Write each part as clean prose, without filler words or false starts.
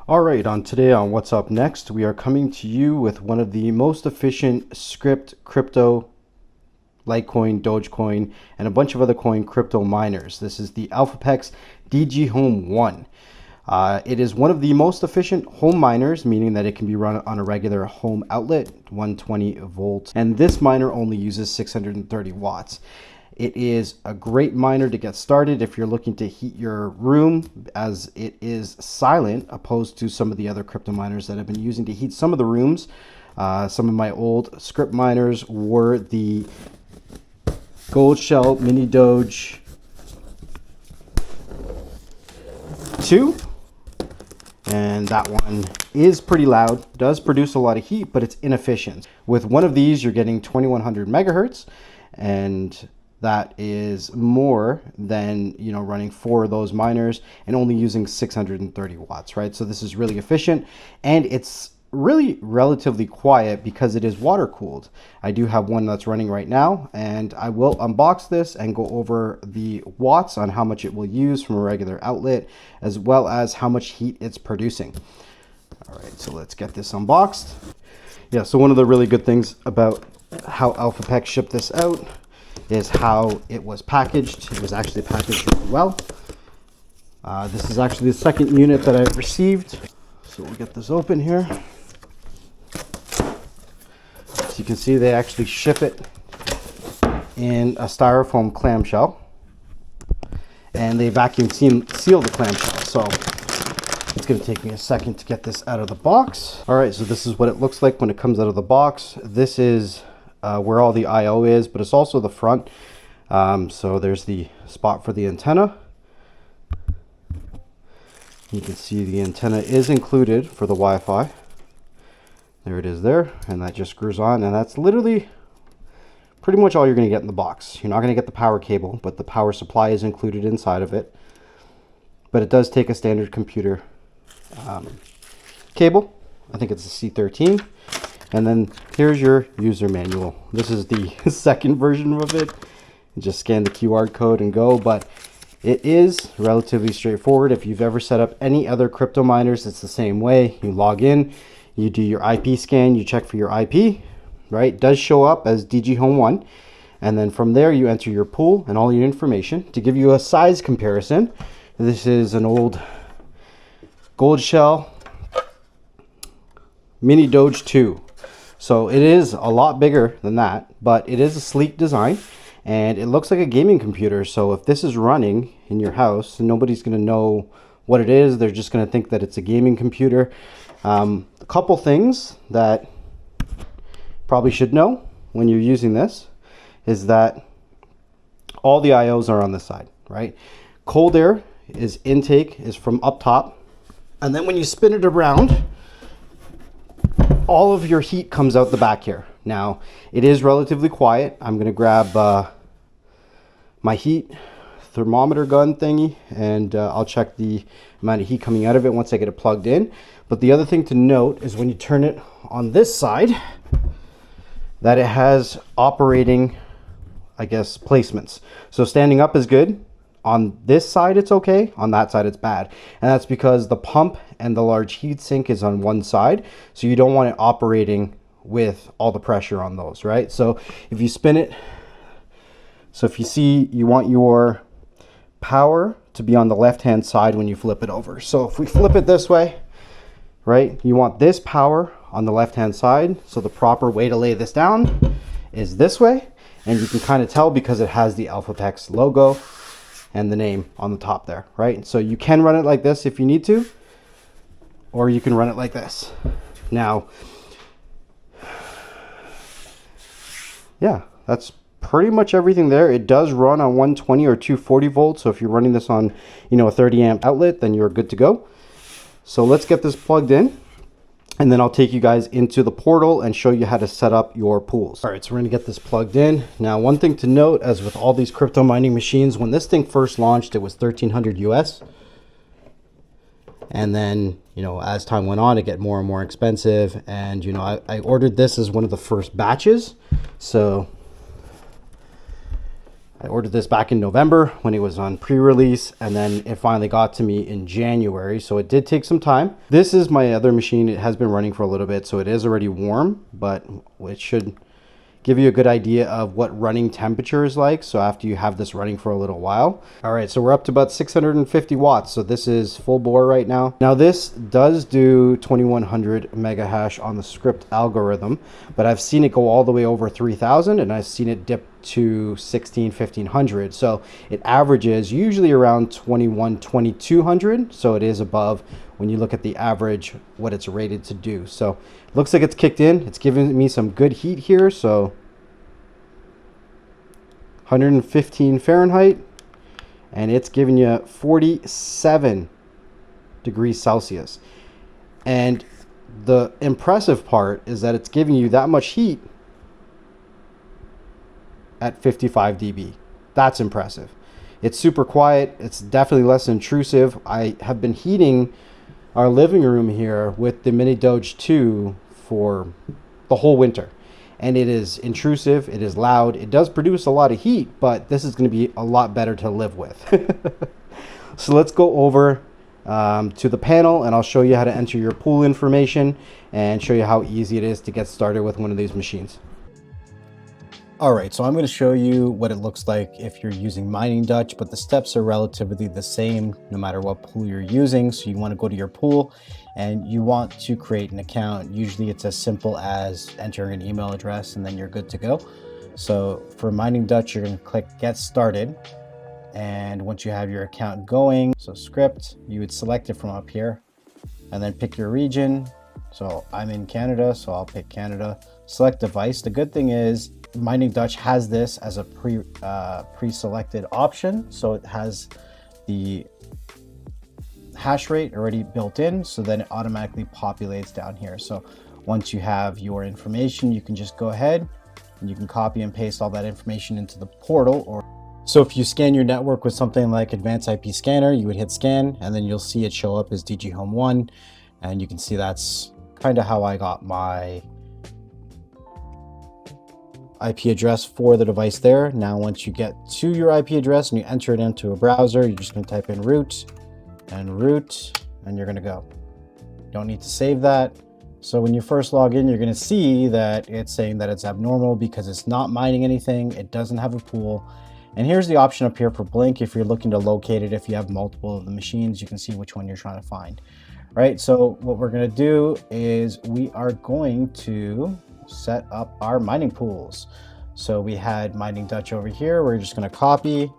All right, today on What's Up Next, we are coming to you with one of the most efficient script crypto, Litecoin, Dogecoin, and a bunch of other coin crypto miners. This is the ElphaPex DG Home 1. It is one of the most efficient home miners, meaning that it can be run on a regular home outlet, 120 volts, and this miner only uses 630 watts. It is a great miner to get started if you're looking to heat your room, as it is silent, opposed to some of the other crypto miners that I've been using to heat some of the rooms. Some of my old script miners were the Gold Shell Mini Doge 2, and that one is pretty loud, does produce a lot of heat, but it's inefficient. With one of these, you're getting 2100 megahertz, and that is more than, running 4 of those miners and only using 630 watts, right? So this is really efficient, and it's really relatively quiet because it is water cooled. I do have one that's running right now, and I will unbox this and go over the watts on how much it will use from a regular outlet, as well as how much heat it's producing. All right, so let's get this unboxed. Yeah, so one of the really good things about how ElphaPex shipped this out is how it was packaged. It was actually packaged really well. This is actually the second unit that I've received. So we'll get this open here. So you can see they actually ship it in a styrofoam clamshell, and they vacuum seal the clamshell. So it's going to take me a second to get this out of the box. All right, so this is what it looks like when it comes out of the box. This is where all the I/O is, but it's also the front. So there's the spot for the antenna. You can see the antenna is included for the Wi-Fi. There it is there, and that just screws on, and that's literally pretty much all you're going to get in the box. You're not going to get the power cable, but the power supply is included inside of it. But it does take a standard computer cable. I think it's a C13. And then here's your user manual. This is the second version of it. You just scan the QR code and go, but it is relatively straightforward. If you've ever set up any other crypto miners, it's the same way. You log in, you do your IP scan, you check for your IP, right? It does show up as DG Home 1. And then from there, you enter your pool and all your information. To give you a size comparison, this is an old Gold Shell Mini Doge 2. So it is a lot bigger than that, but it is a sleek design, and it looks like a gaming computer. So if this is running in your house, nobody's going to know what it is. They're just going to think that it's a gaming computer. A couple things that probably should know when you're using this is that all the IOs are on this side, right? Cold air is intake is from up top, and then when you spin it around, all of your heat comes out the back here. Now, it is relatively quiet. I'm going to grab my heat thermometer gun thingy, and I'll check the amount of heat coming out of it once I get it plugged in. But the other thing to note is when you turn it on this side, that it has operating, placements. So standing up is good. On this side, it's okay. On that side, it's bad. And that's because the pump and the large heat sink is on one side. So you don't want it operating with all the pressure on those, right? So if you spin it, so if you see, you want your power to be on the left-hand side when you flip it over. So if we flip it this way, right, you want this power on the left-hand side. So the proper way to lay this down is this way. And you can kind of tell because it has the ElphaPex logo and the name on the top there, right? So you can run it like this if you need to, or you can run it like this. Now, yeah, that's pretty much everything there. It does run on 120 or 240 volts. So if you're running this on, a 30 amp outlet, then you're good to go. So let's get this plugged in, and then I'll take you guys into the portal and show you how to set up your pools. All right, so we're gonna get this plugged in. Now, one thing to note, as with all these crypto mining machines, when this thing first launched, it was 1300 US. And then, as time went on, it got more and more expensive. And, I ordered this as one of the first batches. So I ordered this back in November when it was on pre-release, and then it finally got to me in January. So it did take some time. This is my other machine. It has been running for a little bit, so it is already warm, but it should give you a good idea of what running temperature is like. So after you have this running for a little while. All right, so we're up to about 650 watts. So this is full bore right now. Now this does do 2100 mega hash on the script algorithm, but I've seen it go all the way over 3000, and I've seen it dip to 1500. So it averages usually around 2200. So it is above when you look at the average, what it's rated to do. So it looks like it's kicked in. It's giving me some good heat here. So 115 Fahrenheit, and it's giving you 47 degrees Celsius. And the impressive part is that it's giving you that much heat at 55 dB. That's impressive. It's super quiet. It's definitely less intrusive. I have been heating our living room here with the Mini Doge 2 for the whole winter. And it is intrusive, it is loud, it does produce a lot of heat, but this is going to be a lot better to live with. So let's go over to the panel, and I'll show you how to enter your pool information and show you how easy it is to get started with one of these machines. All right, so I'm going to show you what it looks like if you're using Mining Dutch, but the steps are relatively the same no matter what pool you're using. So you want to go to your pool and you want to create an account. Usually it's as simple as entering an email address and then you're good to go. So for Mining Dutch, you're going to click Get Started. And once you have your account going, so script, you would select it from up here and then pick your region. So I'm in Canada, so I'll pick Canada. Select device. The good thing is Mining Dutch has this as a pre-selected option. So it has the hash rate already built in, so then it automatically populates down here. So once you have your information, you can just go ahead and you can copy and paste all that information into the portal. Or so if you scan your network with something like Advanced IP Scanner, you would hit scan and then you'll see it show up as DG Home 1, and you can see that's kind of how I got my IP address for the device there. Now once you get to your IP address and you enter it into a browser, you're just going to type in root, and you're going to go. Don't need to save that. So when you first log in, you're going to see that it's saying that it's abnormal because it's not mining anything. It doesn't have a pool. And here's the option up here for Blink. If you're looking to locate it, if you have multiple of the machines, you can see which one you're trying to find. Right, so what we're going to do is we are going to set up our mining pools. So we had Mining Dutch over here. We're just going to copy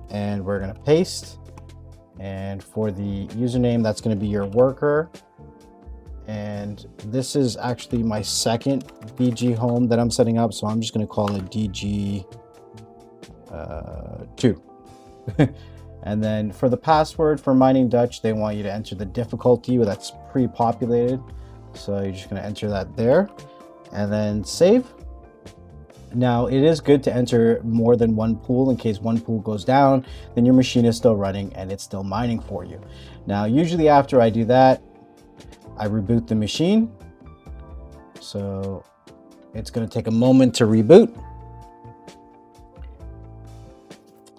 and we're going to paste. And for the username, that's going to be your worker. And this is actually my second DG Home that I'm setting up. So I'm just going to call it DG 2. And then for the password for Mining Dutch, they want you to enter the difficulty that's pre-populated. So you're just going to enter that there and then save. Now it is good to enter more than one pool in case one pool goes down, then your machine is still running and it's still mining for you. Now usually after I do that, I reboot the machine. So it's going to take a moment to reboot.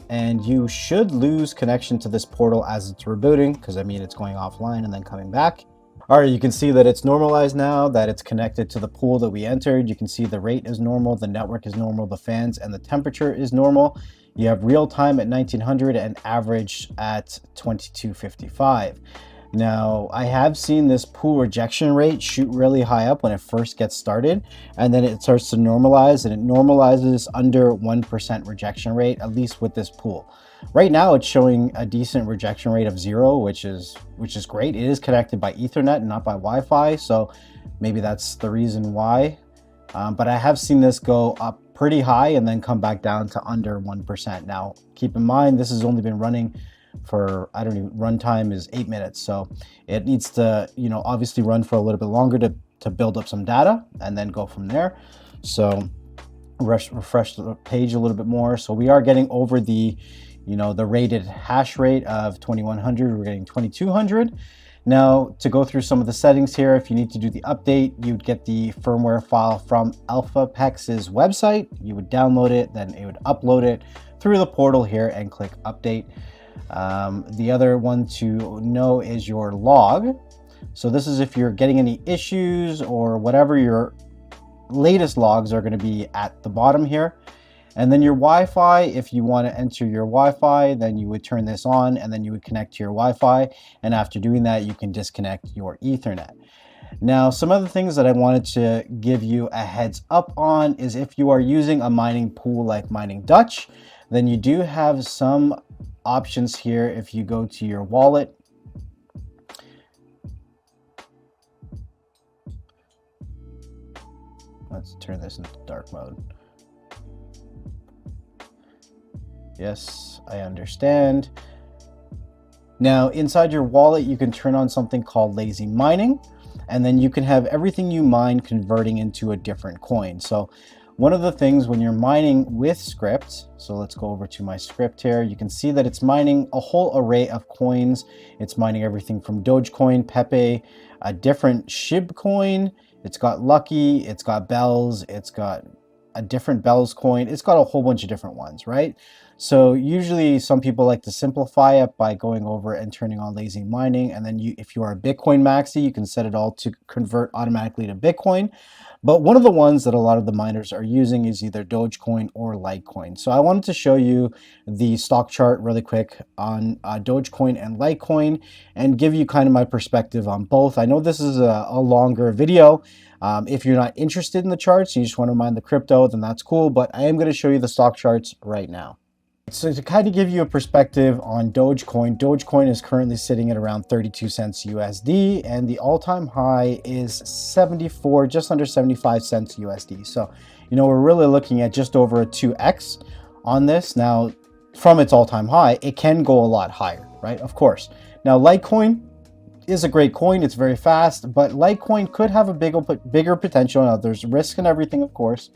And you should lose connection to this portal as it's rebooting, because I mean it's going offline and then coming back. All right, you can see that it's normalized now, that it's connected to the pool that we entered. You can see the rate is normal, the network is normal, the fans and the temperature is normal. You have real time at 1900 and average at 2255. Now, I have seen this pool rejection rate shoot really high up when it first gets started, and then it starts to normalize, and it normalizes under 1% rejection rate, at least with this pool. Right now, it's showing a decent rejection rate of 0, which is great. It is connected by Ethernet and not by Wi-Fi, so maybe that's the reason why. But I have seen this go up pretty high and then come back down to under 1%. Now, keep in mind, this has only been running for, I don't even, runtime is 8 minutes. So it needs to, obviously run for a little bit longer to build up some data and then go from there. So refresh the page a little bit more. So we are getting over the, the rated hash rate of 2100. We're getting 2200. Now, to go through some of the settings here, if you need to do the update, you'd get the firmware file from ElphaPex's website. You would download it, then it would upload it through the portal here and click update. The other one to know is your log. So this is if you're getting any issues or whatever, your latest logs are going to be at the bottom here. And then your Wi-Fi, if you want to enter your Wi-Fi, then you would turn this on and then you would connect to your Wi-Fi. And after doing that, you can disconnect your Ethernet. Now, some other things that I wanted to give you a heads up on is if you are using a mining pool like Mining Dutch, then you do have some options here. If you go to your wallet, let's turn this into dark mode. Yes, I understand. Now, inside your wallet, you can turn on something called lazy mining, and then you can have everything you mine converting into a different coin. So one of the things when you're mining with script, so let's go over to my script here, you can see that it's mining a whole array of coins. It's mining everything from Dogecoin, Pepe, a different SHIB coin, it's got Lucky, it's got Bells, it's got a different Bells coin, it's got a whole bunch of different ones, right? So usually some people like to simplify it by going over and turning on lazy mining, and then if you are a Bitcoin maxi, you can set it all to convert automatically to Bitcoin. But one of the ones that a lot of the miners are using is either Dogecoin or Litecoin. So I wanted to show you the stock chart really quick on Dogecoin and Litecoin and give you kind of my perspective on both. I know this is a longer video. If you're not interested in the charts, you just want to mine the crypto, then that's cool. But I am going to show you the stock charts right now. So to kind of give you a perspective on Dogecoin is currently sitting at around 32 cents USD, and the all-time high is 74, just under 75 cents USD. So, you know, we're really looking at just over a 2x on this. Now, from its all-time high, it can go a lot higher, right? Of course. Now, Litecoin is a great coin. It's very fast, but Litecoin could have a bigger potential. Now, there's risk and everything, of course,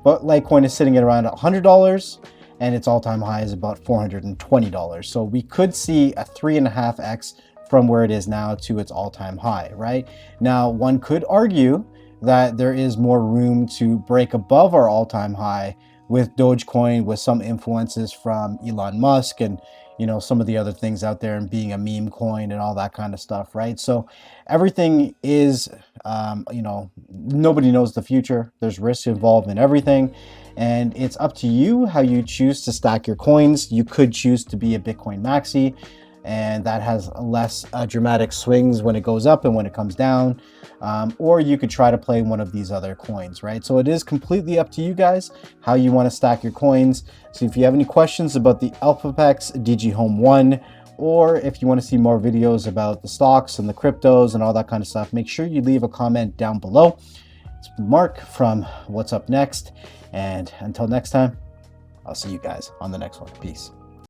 but Litecoin is sitting at around $100. And its all-time high is about $420. So we could see a 3.5x from where it is now to its all-time high, right? Now, one could argue that there is more room to break above our all-time high with Dogecoin, with some influences from Elon Musk and, you know, some of the other things out there and being a meme coin and all that kind of stuff, right? So everything is, you know, nobody knows the future. There's risk involved in everything. And it's up to you how you choose to stack your coins. You could choose to be a Bitcoin maxi, and that has less dramatic swings when it goes up and when it comes down. Or you could try to play one of these other coins, right? So it is completely up to you guys how you want to stack your coins. So if you have any questions about the ElphaPex DG Home 1, or if you want to see more videos about the stocks and the cryptos and all that kind of stuff, make sure you leave a comment down below. It's Mark from What's Up Next. And until next time, I'll see you guys on the next one. Peace.